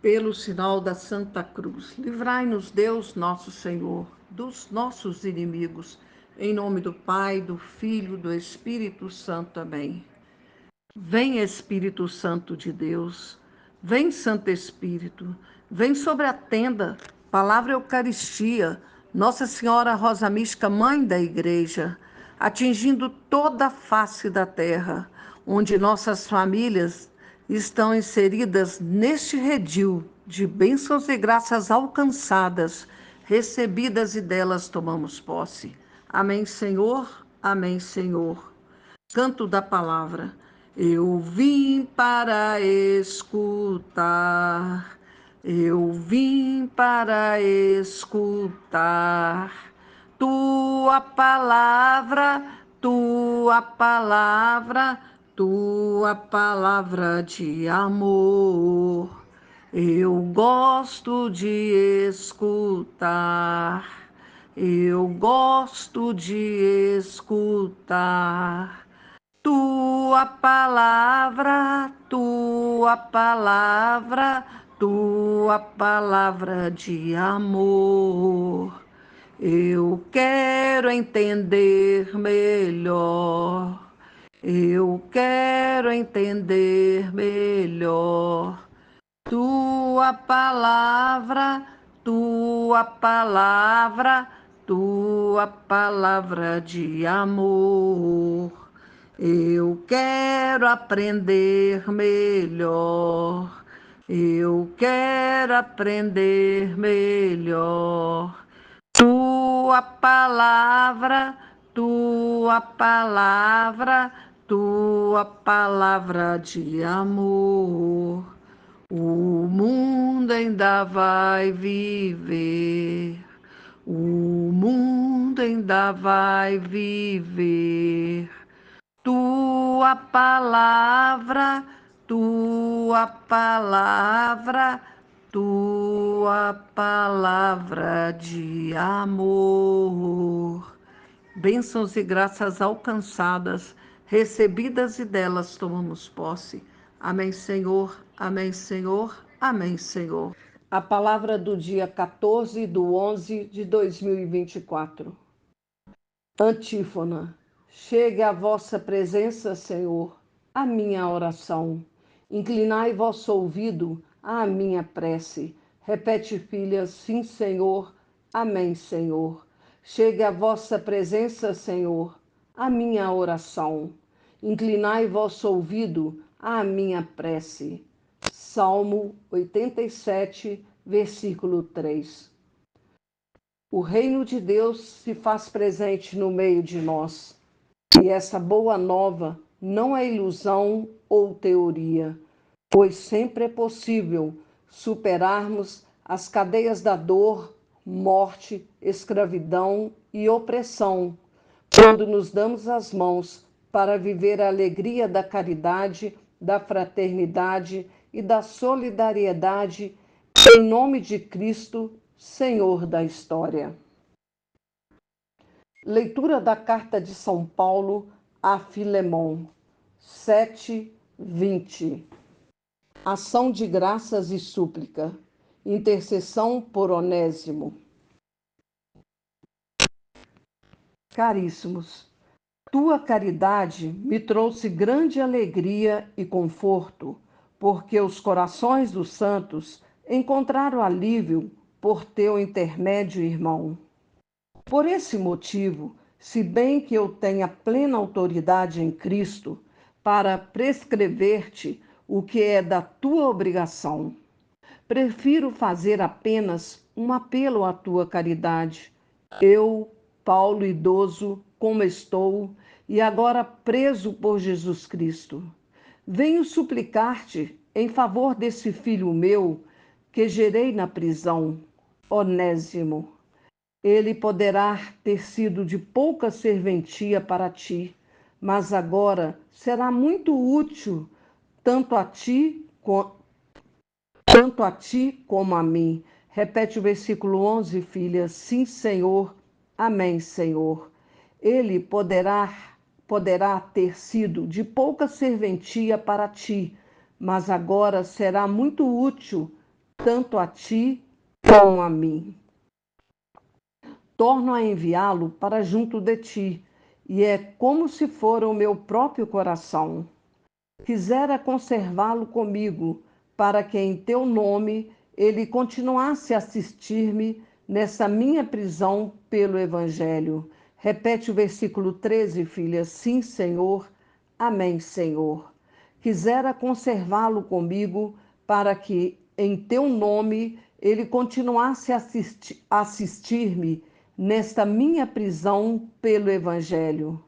Pelo sinal da Santa Cruz, livrai-nos Deus nosso Senhor dos nossos inimigos, em nome do Pai, do Filho, do Espírito Santo. Amém. Vem Espírito Santo de Deus, vem Santo Espírito, vem sobre a tenda, palavra Eucaristia, Nossa Senhora Rosa Mística, Mãe da Igreja, atingindo toda a face da terra, onde nossas famílias estão inseridas neste redil de bênçãos e graças alcançadas, recebidas e delas tomamos posse. Amém, Senhor. Amém, Senhor. Canto da palavra. Eu vim para escutar, eu vim para escutar tua palavra, tua palavra, tua palavra de amor. Eu gosto de escutar, eu gosto de escutar tua palavra, tua palavra, tua palavra de amor. Eu quero entender melhor, eu quero entender melhor tua palavra, tua palavra, tua palavra de amor. Eu quero aprender melhor, eu quero aprender melhor. Tua palavra, tua palavra, tua palavra de amor. O mundo ainda vai viver, o mundo ainda vai viver. Tua palavra, tua palavra, tua palavra de amor. Bênçãos e graças alcançadas, recebidas e delas tomamos posse. Amém, Senhor. Amém, Senhor. Amém, Senhor. A palavra do dia 14/11 de 2024. Antífona. Chegue à vossa presença, Senhor, a minha oração. Inclinai vosso ouvido à minha prece. Repete, filha, sim, Senhor. Amém, Senhor. Chegue à vossa presença, Senhor, a minha oração. Inclinai vosso ouvido à minha prece. Salmo 87, versículo 3. O reino de Deus se faz presente no meio de nós. E essa boa nova não é ilusão ou teoria, pois sempre é possível superarmos as cadeias da dor, morte, escravidão e opressão, quando nos damos as mãos para viver a alegria da caridade, da fraternidade e da solidariedade em nome de Cristo, Senhor da história. Leitura da Carta de São Paulo a Filemon, 7:20. Ação de graças e súplica. Intercessão por Onésimo. Caríssimos, tua caridade me trouxe grande alegria e conforto, porque os corações dos santos encontraram alívio por teu intermédio, irmão. Por esse motivo, se bem que eu tenha plena autoridade em Cristo para prescrever-te o que é da tua obrigação, prefiro fazer apenas um apelo à tua caridade. Eu, Paulo idoso, como estou, e agora preso por Jesus Cristo, venho suplicar-te em favor desse filho meu que gerei na prisão, Onésimo. Ele poderá ter sido de pouca serventia para ti, mas agora será muito útil tanto a ti como a mim. Repete o versículo 11, filha. Sim, Senhor. Amém, Senhor. Ele poderá ter sido de pouca serventia para ti, mas agora será muito útil tanto a ti como a mim. Torno a enviá-lo para junto de ti, e é como se fora o meu próprio coração. Quisera conservá-lo comigo, para que em teu nome ele continuasse a assistir-me nessa minha prisão pelo Evangelho. Repete o versículo 13, filha. Sim, Senhor. Amém, Senhor. Quisera conservá-lo comigo, para que em teu nome ele continuasse a assistir-me nesta minha prisão pelo Evangelho.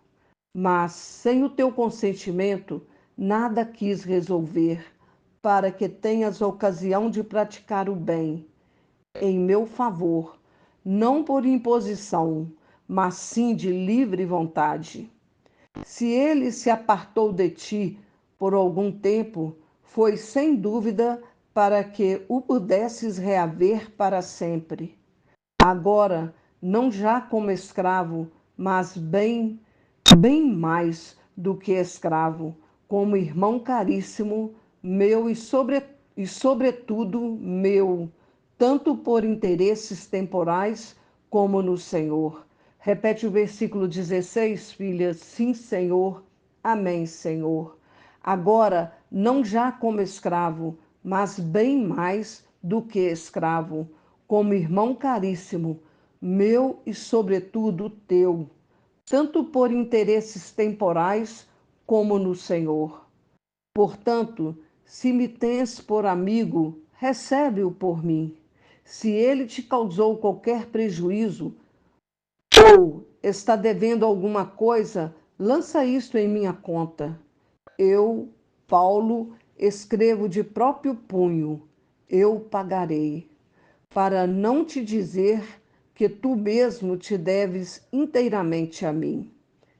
Mas, sem o teu consentimento, nada quis resolver, para que tenhas ocasião de praticar o bem, em meu favor, não por imposição, mas sim de livre vontade. Se ele se apartou de ti por algum tempo, foi sem dúvida para que o pudesses reaver para sempre. Agora, não já como escravo, mas bem mais do que escravo, como irmão caríssimo meu e sobretudo meu, tanto por interesses temporais como no Senhor. Repete o versículo 16, filha. Sim, Senhor. Amém, Senhor. Agora, não já como escravo, mas bem mais do que escravo, como irmão caríssimo, meu e sobretudo teu, tanto por interesses temporais como no Senhor. Portanto, se me tens por amigo, recebe-o por mim. Se ele te causou qualquer prejuízo ou está devendo alguma coisa, lança isto em minha conta. Eu, Paulo, escrevo de próprio punho, eu pagarei, para não te dizer que tu mesmo te deves inteiramente a mim.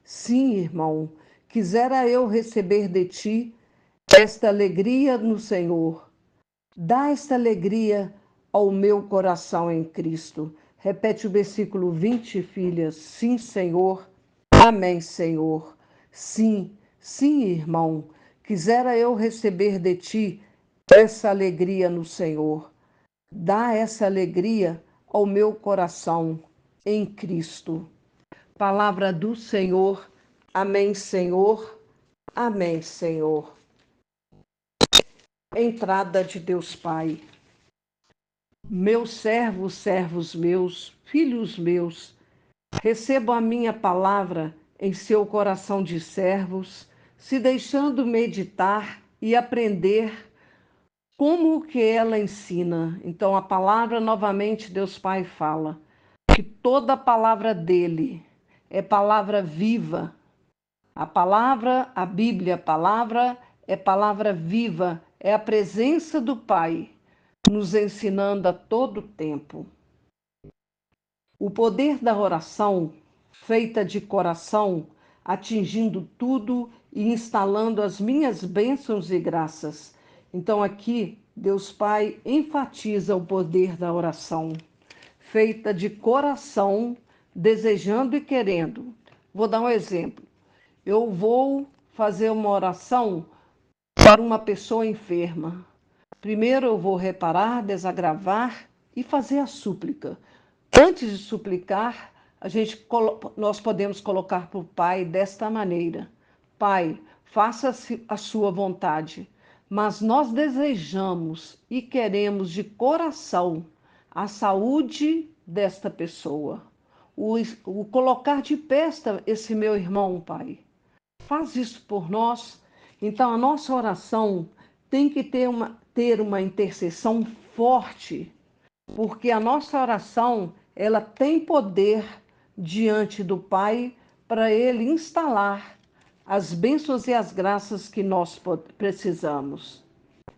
Sim, irmão, quisera eu receber de ti esta alegria no Senhor. Dá esta alegria ao meu coração em Cristo. Repete o versículo 20, filha. Sim, Senhor. Amém, Senhor. Sim, sim, irmão. Quisera eu receber de ti essa alegria no Senhor. Dá essa alegria ao meu coração em Cristo. Palavra do Senhor. Amém, Senhor. Amém, Senhor. Entrada de Deus Pai. Meus servos, servos meus, filhos meus, recebam a minha palavra em seu coração de servos, se deixando meditar e aprender como que ela ensina. Então, a palavra, novamente, Deus Pai fala que toda a palavra dele é palavra viva. A palavra, a Bíblia, a palavra é palavra viva, é a presença do Pai nos ensinando a todo tempo. O poder da oração, feita de coração, atingindo tudo e instalando as minhas bênçãos e graças. Então, aqui, Deus Pai enfatiza o poder da oração, feita de coração, desejando e querendo. Vou dar um exemplo. Eu vou fazer uma oração para uma pessoa enferma. Primeiro eu vou reparar, desagravar e fazer a súplica. Antes de suplicar, nós podemos colocar para o Pai desta maneira: Pai, faça-se a sua vontade, mas nós desejamos e queremos de coração a saúde desta pessoa, o colocar de pé esse meu irmão, Pai. Faz isso por nós. Então, a nossa oração tem que ter uma intercessão forte, porque a nossa oração ela tem poder diante do Pai para Ele instalar as bênçãos e as graças que nós precisamos.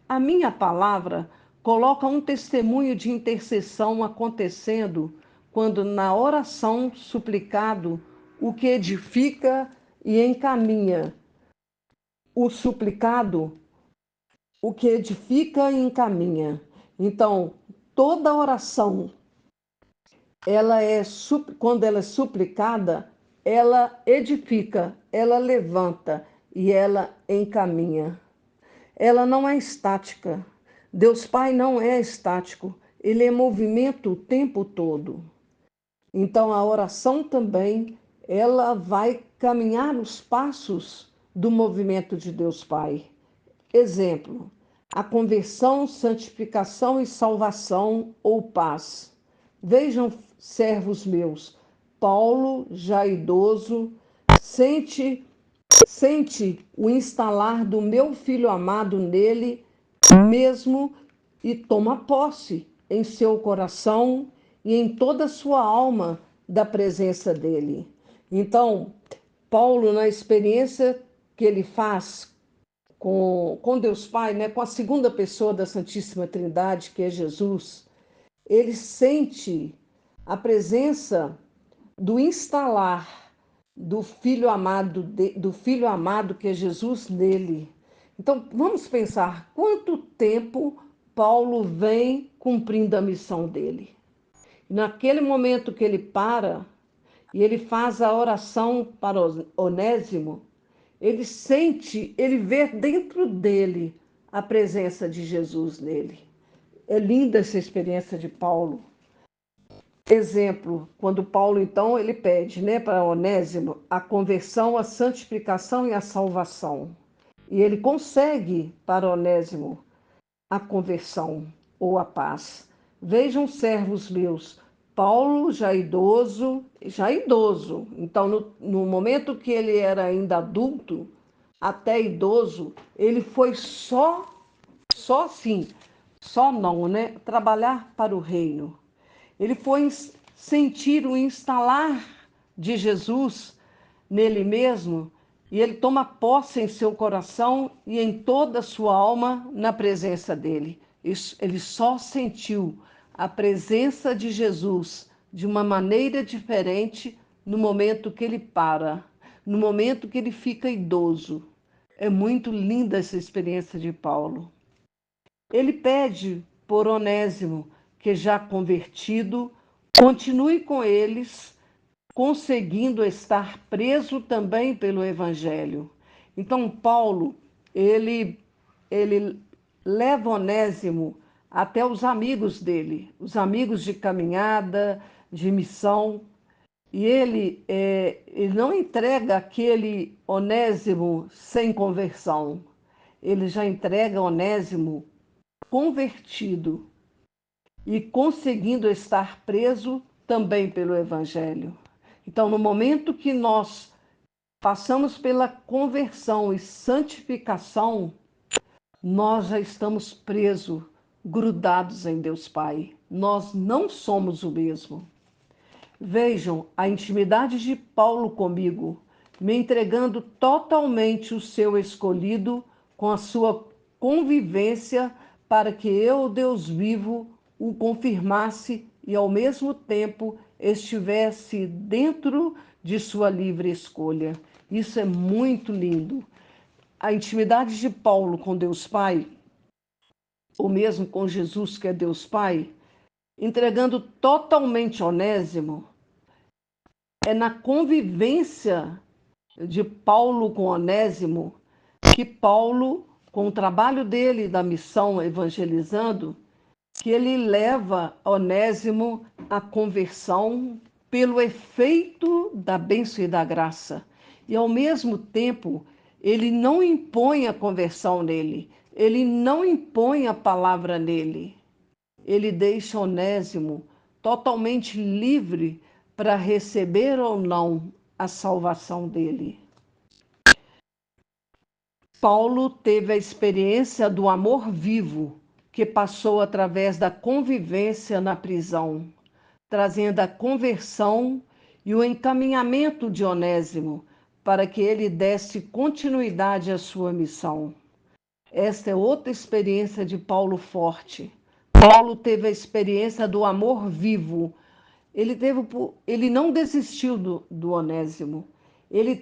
A minha palavra coloca um testemunho de intercessão acontecendo quando na oração suplicado o que edifica e encaminha. O suplicado, o que edifica e encaminha. Então, toda oração, quando ela é suplicada, ela edifica, ela levanta e ela encaminha. Ela não é estática. Deus Pai não é estático, ele é movimento o tempo todo. Então a oração também, ela vai caminhar nos passos do movimento de Deus Pai. Exemplo, a conversão, santificação e salvação ou paz. Vejam, servos meus, Paulo, já idoso, sente o instalar do meu filho amado nele mesmo e toma posse em seu coração e em toda a sua alma da presença dele. Então, Paulo, na experiência que ele faz com Deus Pai, né, com a segunda pessoa da Santíssima Trindade, que é Jesus, ele sente a presença do instalar do filho amado que é Jesus nele. Então, vamos pensar quanto tempo Paulo vem cumprindo a missão dele. Naquele momento que ele para e ele faz a oração para Onésimo, ele sente, ele vê dentro dele a presença de Jesus nele. É linda essa experiência de Paulo. Exemplo, quando Paulo, então, ele pede, né, para Onésimo a conversão, a santificação e a salvação. E ele consegue para Onésimo a conversão ou a paz. Vejam, servos meus, Paulo já idoso. Então, no momento que ele era ainda adulto, até idoso, ele foi só assim, só não, né? Trabalhar para o reino. Ele foi sentir o instalar de Jesus nele mesmo e ele toma posse em seu coração e em toda a sua alma na presença dele. Ele só sentiu a presença de Jesus de uma maneira diferente no momento que ele para, no momento que ele fica idoso. É muito linda essa experiência de Paulo. Ele pede por Onésimo, que já convertido, continue com eles, conseguindo estar preso também pelo Evangelho. Então, Paulo, ele leva Onésimo até os amigos dele, os amigos de caminhada, de missão, e ele não entrega aquele Onésimo sem conversão, ele já entrega Onésimo convertido e conseguindo estar preso também pelo Evangelho. Então, no momento que nós passamos pela conversão e santificação, nós já estamos presos, grudados em Deus Pai. Nós não somos o mesmo. Vejam a intimidade de Paulo comigo, me entregando totalmente o seu escolhido com a sua convivência para que eu, Deus vivo, o confirmasse e ao mesmo tempo estivesse dentro de sua livre escolha. Isso é muito lindo. A intimidade de Paulo com Deus Pai, ou mesmo com Jesus, que é Deus Pai, entregando totalmente Onésimo, é na convivência de Paulo com Onésimo que Paulo, com o trabalho dele da missão evangelizando, que ele leva Onésimo à conversão pelo efeito da bênção e da graça. E ao mesmo tempo, ele não impõe a conversão nele, ele não impõe a palavra nele. Ele deixa Onésimo totalmente livre para receber ou não a salvação dele. Paulo teve a experiência do amor vivo que passou através da convivência na prisão, trazendo a conversão e o encaminhamento de Onésimo para que ele desse continuidade à sua missão. Esta é outra experiência de Paulo forte. Paulo teve a experiência do amor vivo. Ele não desistiu do Onésimo. Ele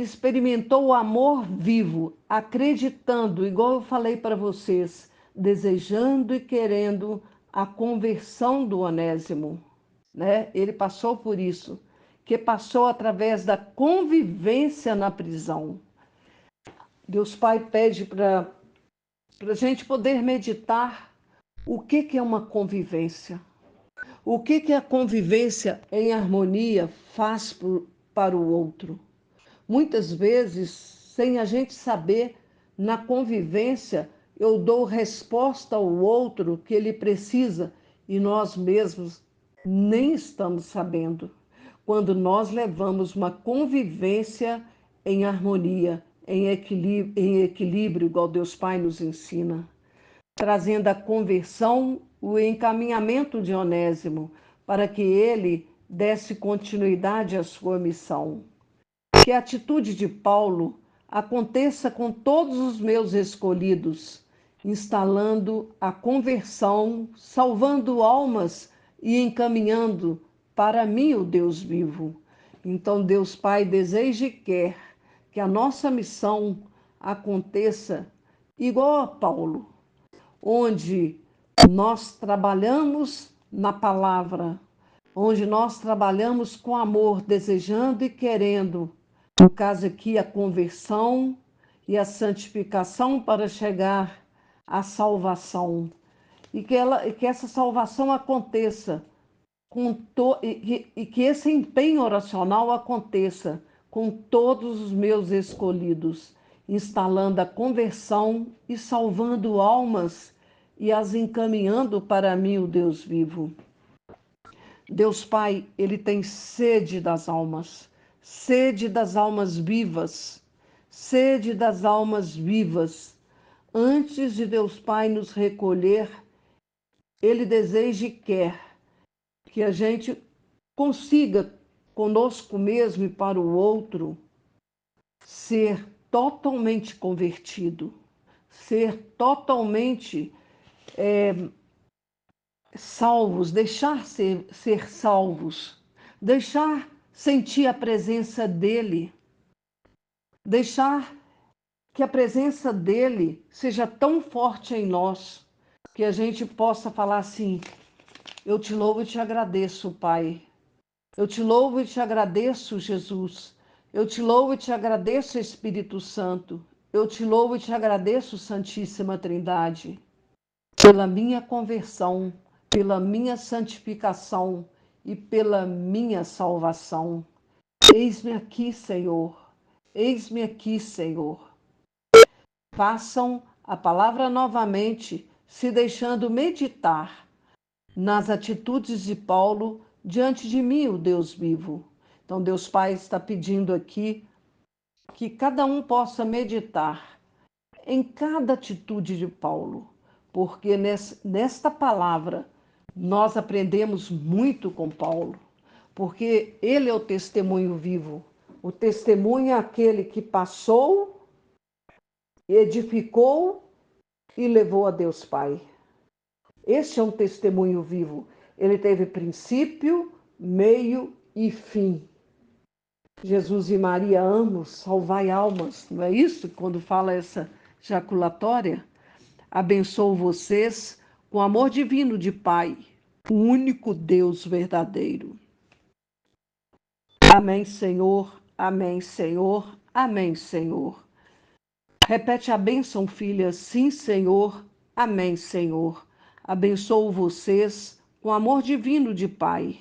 experimentou o amor vivo, acreditando, igual eu falei para vocês, desejando e querendo a conversão do Onésimo, né? Ele passou por isso, que passou através da convivência na prisão. Deus Pai pede para a gente poder meditar O que é uma convivência? O que a convivência em harmonia faz para o outro? Muitas vezes, sem a gente saber, na convivência, eu dou resposta ao outro que ele precisa e nós mesmos nem estamos sabendo. Quando nós levamos uma convivência em harmonia, em equilíbrio, igual Deus Pai nos ensina, trazendo a conversão, o encaminhamento de Onésimo, para que ele desse continuidade à sua missão. Que a atitude de Paulo aconteça com todos os meus escolhidos, instalando a conversão, salvando almas e encaminhando para mim o Deus vivo. Então, Deus Pai deseja e quer que a nossa missão aconteça igual a Paulo, onde nós trabalhamos na palavra, onde nós trabalhamos com amor, desejando e querendo, no caso aqui, a conversão e a santificação para chegar à salvação. E que essa salvação aconteça e que esse empenho oracional aconteça com todos os meus escolhidos, instalando a conversão e salvando almas e as encaminhando para mim, o Deus vivo. Deus Pai, Ele tem sede das almas vivas, sede das almas vivas. Antes de Deus Pai nos recolher, Ele deseja e quer que a gente consiga, conosco mesmo e para o outro, ser totalmente convertido, ser totalmente salvos, deixar ser salvos, deixar sentir a presença dele, deixar que a presença dele seja tão forte em nós, que a gente possa falar assim: eu te louvo e te agradeço, Pai. Eu te louvo e te agradeço, Jesus. Eu te louvo e te agradeço, Espírito Santo. Eu te louvo e te agradeço, Santíssima Trindade, pela minha conversão, pela minha santificação e pela minha salvação. Eis-me aqui, Senhor. Eis-me aqui, Senhor. Façam a palavra novamente, se deixando meditar nas atitudes de Paulo diante de mim, o Deus vivo. Então, Deus Pai está pedindo aqui que cada um possa meditar em cada atitude de Paulo, porque nesta palavra nós aprendemos muito com Paulo, porque ele é o testemunho vivo. O testemunho é aquele que passou, edificou e levou a Deus Pai. Este é um testemunho vivo. Ele teve princípio, meio e fim. Jesus e Maria, ambos, salvai almas. Não é isso quando fala essa jaculatória? Abençoo vocês com amor divino de Pai, o único Deus verdadeiro. Amém, Senhor. Amém, Senhor. Amém, Senhor. Repete a bênção, filha. Sim, Senhor. Amém, Senhor. Abençoo vocês com amor divino de Pai,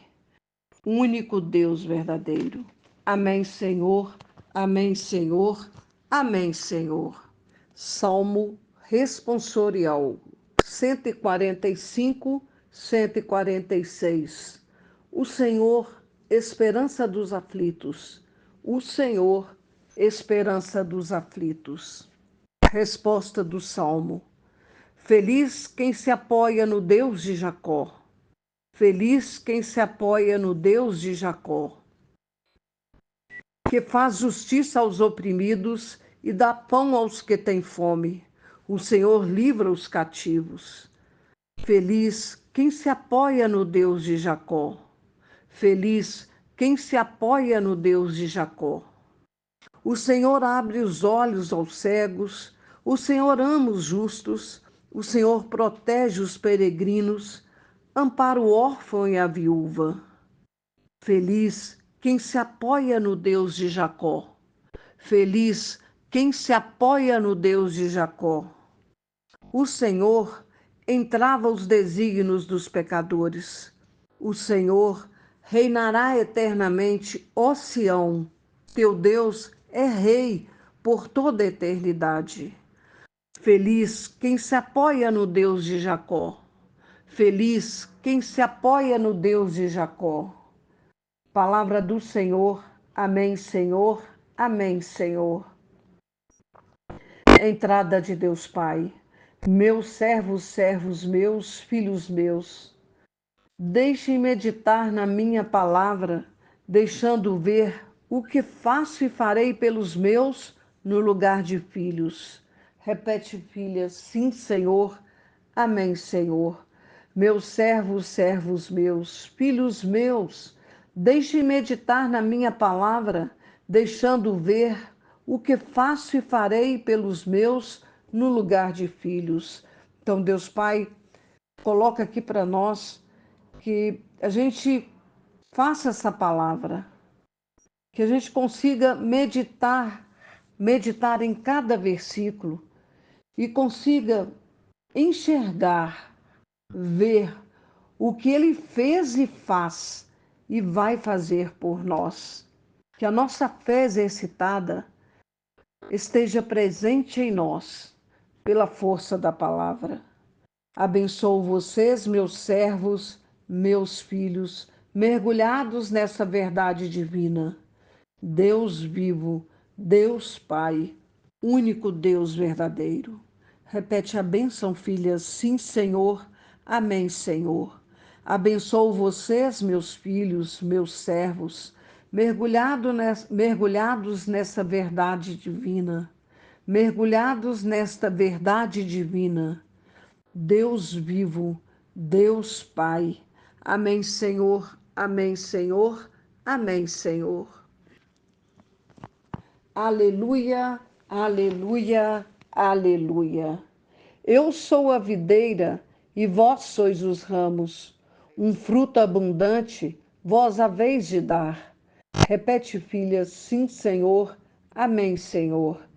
o único Deus verdadeiro. Amém, Senhor. Amém, Senhor. Amém, Senhor. Salmo responsorial 145, 146. O Senhor, esperança dos aflitos. O Senhor, esperança dos aflitos. Resposta do Salmo. Feliz quem se apoia no Deus de Jacó. Feliz quem se apoia no Deus de Jacó, que faz justiça aos oprimidos e dá pão aos que têm fome. O Senhor livra os cativos. Feliz quem se apoia no Deus de Jacó. Feliz quem se apoia no Deus de Jacó. O Senhor abre os olhos aos cegos. O Senhor ama os justos. O Senhor protege os peregrinos. Ampara o órfão e a viúva. Feliz quem se apoia no Deus de Jacó. Feliz quem se apoia no Deus de Jacó. O Senhor entrava os desígnios dos pecadores. O Senhor reinará eternamente, ó Sião. Teu Deus é rei por toda a eternidade. Feliz quem se apoia no Deus de Jacó. Feliz quem se apoia no Deus de Jacó. Palavra do Senhor. Amém, Senhor. Amém, Senhor. Entrada de Deus Pai. Meus servos, servos meus, filhos meus, deixem meditar na minha palavra, deixando ver o que faço e farei pelos meus no lugar de filhos. Repete, filha, sim, Senhor. Amém, Senhor. Meus servos, servos meus, filhos meus, deixem meditar na minha palavra, deixando ver o que faço e farei pelos meus no lugar de filhos. Então, Deus Pai, coloca aqui para nós que a gente faça essa palavra, que a gente consiga meditar em cada versículo e consiga enxergar, ver o que ele fez e faz e vai fazer por nós. Que a nossa fé exercitada esteja presente em nós pela força da palavra. Abençoo vocês, meus servos, meus filhos, mergulhados nessa verdade divina. Deus vivo, Deus Pai, único Deus verdadeiro. Repete a bênção, filhas. Sim, Senhor. Amém, Senhor. Abençoo vocês, meus filhos, meus servos, mergulhados nessa verdade divina. Mergulhados nesta verdade divina. Deus vivo, Deus Pai. Amém, Senhor. Amém, Senhor. Amém, Senhor. Aleluia, aleluia, aleluia. Eu sou a videira e vós sois os ramos. Um fruto abundante vós haveis de dar. Repete, filha, sim, Senhor. Amém, Senhor.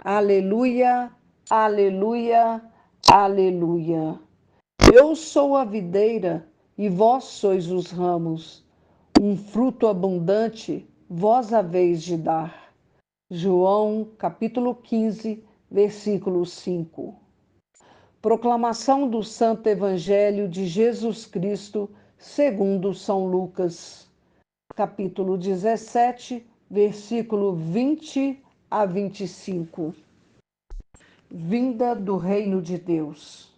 Aleluia, aleluia, aleluia. Eu sou a videira e vós sois os ramos. Um fruto abundante vós haveis de dar. João, capítulo 15, versículo 5. Proclamação do Santo Evangelho de Jesus Cristo, segundo São Lucas, capítulo 17, versículo 20 a 25. Vinda do Reino de Deus.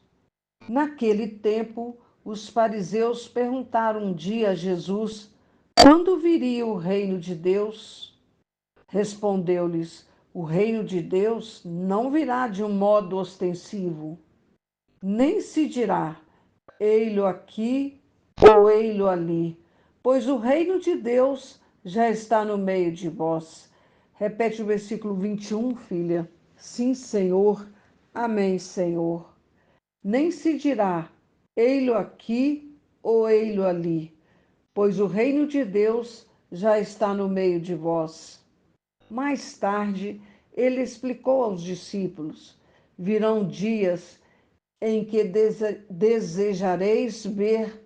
Naquele tempo, os fariseus perguntaram um dia a Jesus quando viria o reino de Deus. Respondeu-lhes: o reino de Deus não virá de um modo ostensivo, nem se dirá, ei-lo aqui ou ei-lo ali, pois o reino de Deus já está no meio de vós. Repete o versículo 21, filha. Sim, Senhor. Amém, Senhor. Nem se dirá, ei-lo aqui ou ei-lo ali, pois o reino de Deus já está no meio de vós. Mais tarde, ele explicou aos discípulos: virão dias em que desejareis ver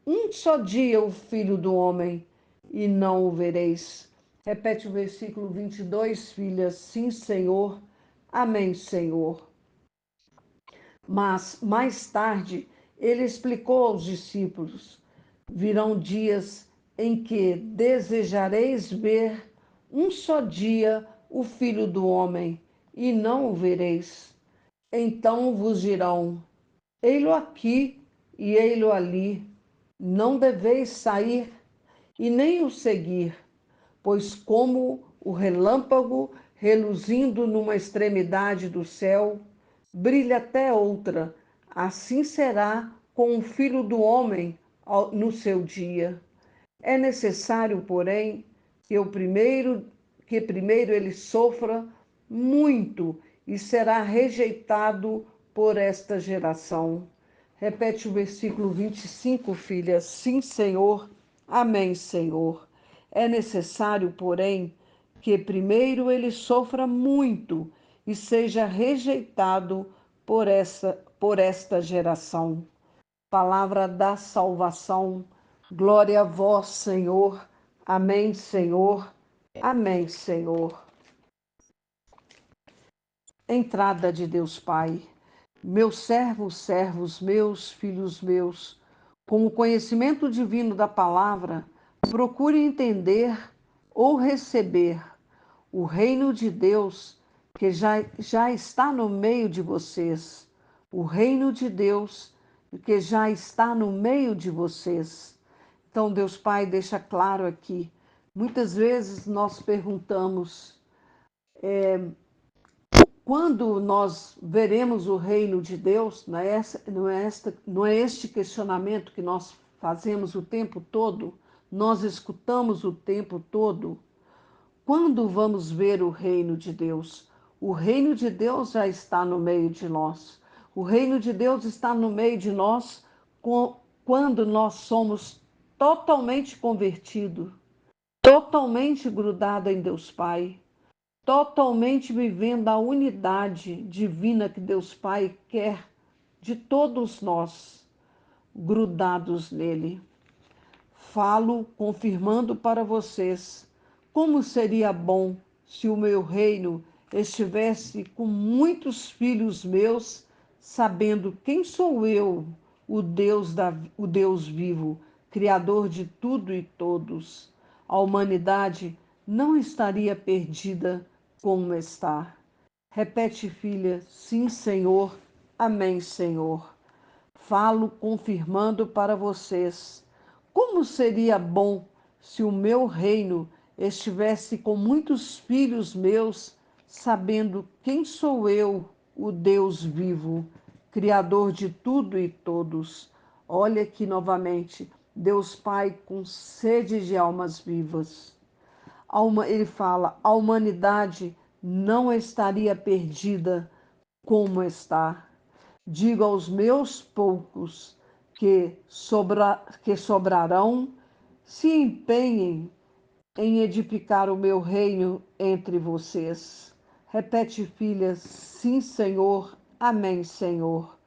um só dia o Filho do Homem e não o vereis. Repete o versículo 22, filha. Sim, Senhor. Amém, Senhor. Mas, mais tarde, ele explicou aos discípulos: virão dias em que desejareis ver um só dia o Filho do Homem, e não o vereis. Então vos dirão: ei-lo aqui e ei-lo ali. Não deveis sair e nem o seguir, pois como o relâmpago reluzindo numa extremidade do céu, brilha até outra, assim será com o Filho do Homem no seu dia. É necessário, porém, que primeiro ele sofra muito e será rejeitado por esta geração. Repete o versículo 25, filha. Sim, Senhor. Amém, Senhor. É necessário, porém, que primeiro ele sofra muito e seja rejeitado por esta geração. Palavra da salvação. Glória a vós, Senhor. Amém, Senhor. Amém, Senhor. Entrada de Deus Pai. Meus servos meus, filhos meus, com o conhecimento divino da palavra, procure entender ou receber o reino de Deus que já está no meio de vocês. O reino de Deus que já está no meio de vocês. Então, Deus Pai deixa claro aqui. Muitas vezes nós perguntamos, quando nós veremos o reino de Deus? Não é este questionamento que nós fazemos o tempo todo, nós escutamos o tempo todo. Quando vamos ver o reino de Deus? O reino de Deus já está no meio de nós. O reino de Deus está no meio de nós quando nós somos totalmente convertidos, totalmente grudados em Deus Pai, totalmente vivendo a unidade divina que Deus Pai quer de todos nós, grudados nele. Falo confirmando para vocês como seria bom se o meu reino estivesse com muitos filhos meus, sabendo quem sou eu, o Deus vivo, Criador de tudo e todos. A humanidade não estaria perdida como está. Repete, filha, sim, Senhor, amém, Senhor. Falo confirmando para vocês. Como seria bom se o meu reino estivesse com muitos filhos meus, sabendo quem sou eu, o Deus vivo, Criador de tudo e todos. Olha aqui novamente, Deus Pai com sede de almas vivas. Ele fala, a humanidade não estaria perdida como está. Digo aos meus poucos que sobrarão, se empenhem em edificar o meu reino entre vocês. Repete, filha, sim, Senhor, amém, Senhor.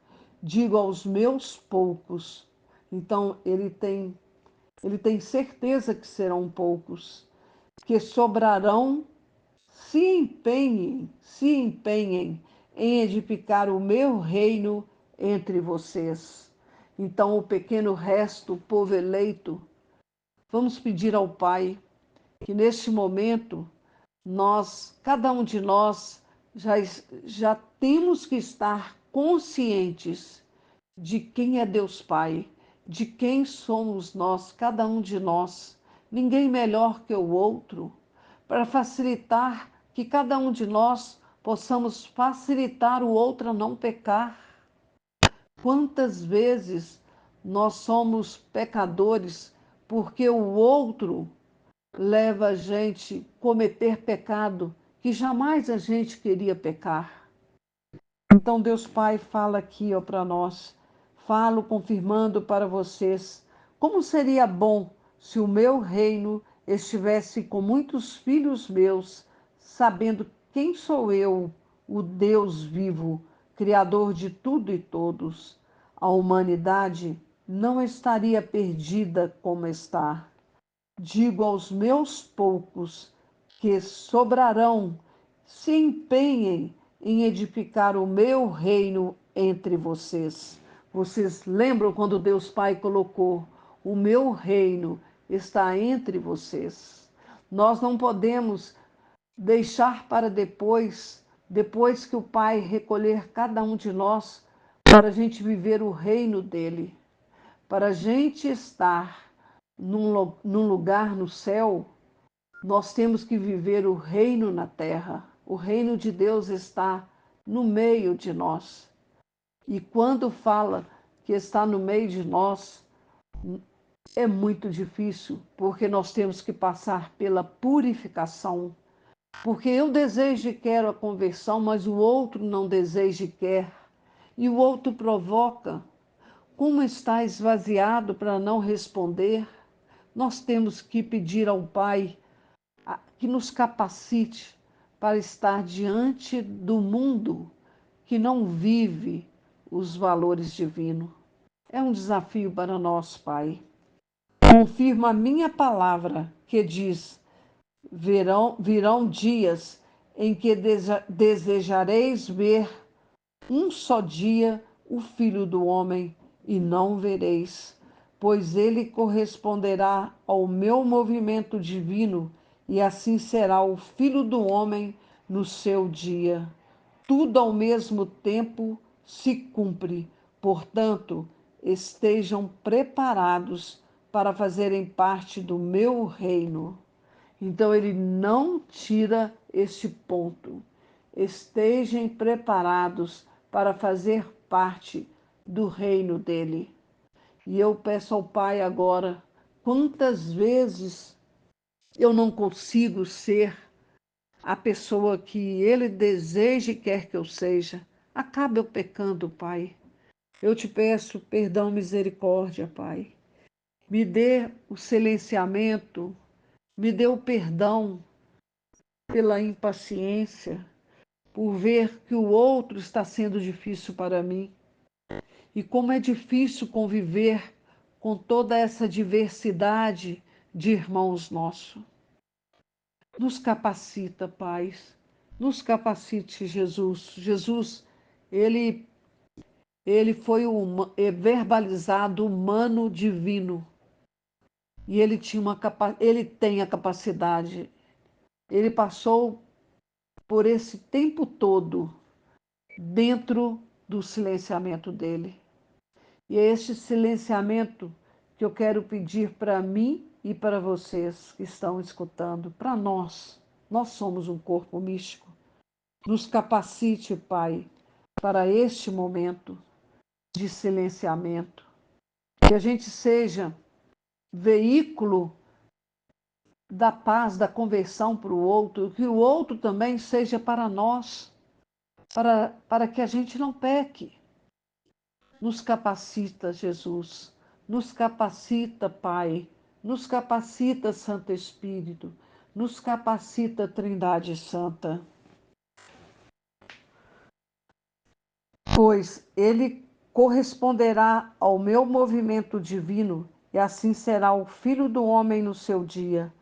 Digo aos meus poucos. Então, ele tem certeza que serão poucos, que sobrarão, se empenhem em edificar o meu reino entre vocês. Então, o pequeno resto, o povo eleito, vamos pedir ao Pai que neste momento cada um de nós, já temos que estar conscientes de quem é Deus Pai, de quem somos nós, cada um de nós, ninguém melhor que o outro, para facilitar que cada um de nós possamos facilitar o outro a não pecar. Quantas vezes nós somos pecadores porque o outro leva a gente a cometer pecado que jamais a gente queria pecar. Então Deus Pai fala aqui para nós, falo confirmando para vocês, como seria bom se o meu reino estivesse com muitos filhos meus, sabendo quem sou eu, o Deus vivo, Criador de tudo e todos. A humanidade não estaria perdida como está. Digo aos meus poucos que sobrarão, se empenhem em edificar o meu reino entre vocês. Vocês lembram quando Deus Pai colocou: o meu reino está entre vocês? Nós não podemos deixar para depois que o Pai recolher cada um de nós, para a gente viver o reino dele, para a gente estar num lugar no céu. Nós temos que viver o reino na terra. O reino de Deus está no meio de nós. E quando fala que está no meio de nós, é muito difícil, porque nós temos que passar pela purificação. Porque eu desejo e quero a conversão, mas o outro não deseja e quer. E o outro provoca. Como está esvaziado para não responder? Nós temos que pedir ao Pai que nos capacite para estar diante do mundo, que não vive os valores divinos. É um desafio para nós, Pai. Confirma a minha palavra que diz: virão dias em que desejareis ver um só dia o Filho do Homem e não vereis, pois ele corresponderá ao meu movimento divino e assim será o Filho do Homem no seu dia. Tudo ao mesmo tempo se cumpre, portanto, estejam preparados para fazerem parte do meu reino. Então, ele não tira este ponto. Estejam preparados para fazer parte do reino dele. E eu peço ao Pai agora, quantas vezes eu não consigo ser a pessoa que ele deseja e quer que eu seja, acaba eu pecando, Pai. Eu te peço perdão, misericórdia, Pai. Me dê o silenciamento, me dê o perdão pela impaciência, por ver que o outro está sendo difícil para mim. E como é difícil conviver com toda essa diversidade de irmãos nossos. Nos capacita, Pai. Nos capacite, Jesus. Jesus, ele foi verbalizado humano divino. E ele ele tem a capacidade. Ele passou por esse tempo todo dentro do silenciamento dele. E é este silenciamento que eu quero pedir para mim e para vocês que estão escutando, para nós. Nós somos um corpo místico. Nos capacite, Pai, para este momento de silenciamento. Que a gente seja veículo da paz, da conversão para o outro, que o outro também seja para nós, para que a gente não peque. Nos capacita, Jesus. Nos capacita, Pai. Nos capacita, Santo Espírito. Nos capacita, Trindade Santa. Pois ele corresponderá ao meu movimento divino e assim será o Filho do Homem no seu dia.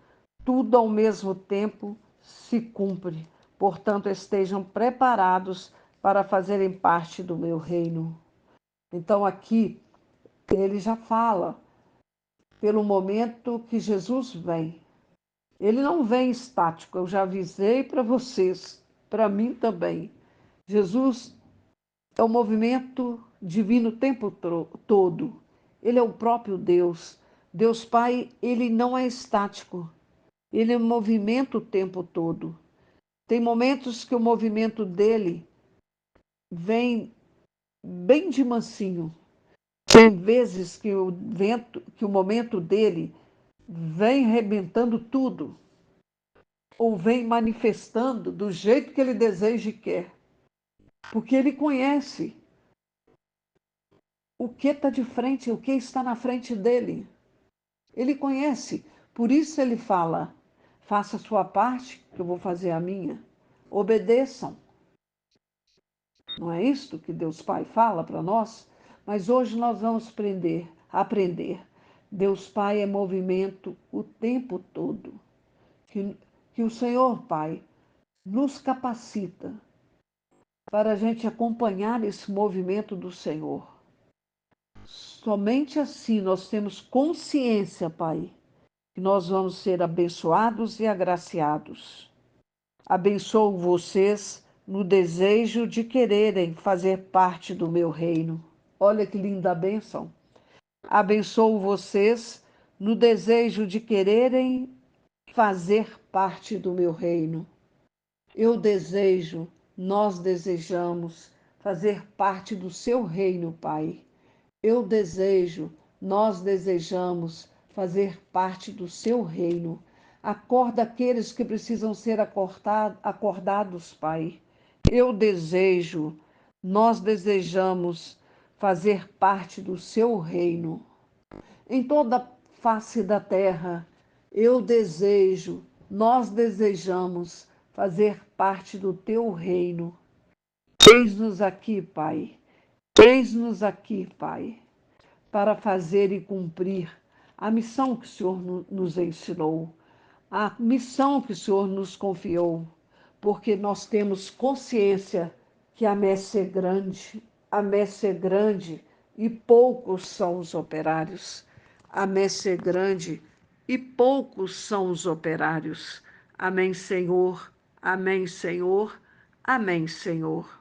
Tudo ao mesmo tempo se cumpre. Portanto, estejam preparados para fazerem parte do meu reino. Então, aqui, ele já fala pelo momento que Jesus vem. Ele não vem estático, eu já avisei para vocês, para mim também. Jesus é o movimento divino o tempo todo. Ele é o próprio Deus. Deus Pai, ele não é estático. Ele é movimento o tempo todo. Tem momentos que o movimento dele vem bem de mansinho. Tem vezes que que o momento dele vem arrebentando tudo, ou vem manifestando do jeito que ele deseja e quer. Porque ele conhece o que está de frente, o que está na frente dele. Ele conhece, por isso ele fala: faça a sua parte, que eu vou fazer a minha. Obedeçam. Não é isto que Deus Pai fala para nós? Mas hoje nós vamos aprender. Deus Pai é movimento o tempo todo. Que o Senhor Pai nos capacita para a gente acompanhar esse movimento do Senhor. Somente assim nós temos consciência, Pai, que nós vamos ser abençoados e agraciados. Abençoo vocês no desejo de quererem fazer parte do meu reino. Olha que linda bênção. Abençoo vocês no desejo de quererem fazer parte do meu reino. Eu desejo, nós desejamos fazer parte do seu reino, Pai. Eu desejo, nós desejamos fazer parte do seu reino. Acorda aqueles que precisam ser acordados, Pai. Eu desejo, nós desejamos fazer parte do seu reino. Em toda a face da terra, eu desejo, nós desejamos fazer parte do teu reino. Eis-nos aqui, Pai. Eis-nos aqui, Pai, para fazer e cumprir a missão que o Senhor nos ensinou, a missão que o Senhor nos confiou, porque nós temos consciência que a messe é grande, a messe é grande e poucos são os operários. A messe é grande e poucos são os operários. Amém, Senhor. Amém, Senhor. Amém, Senhor.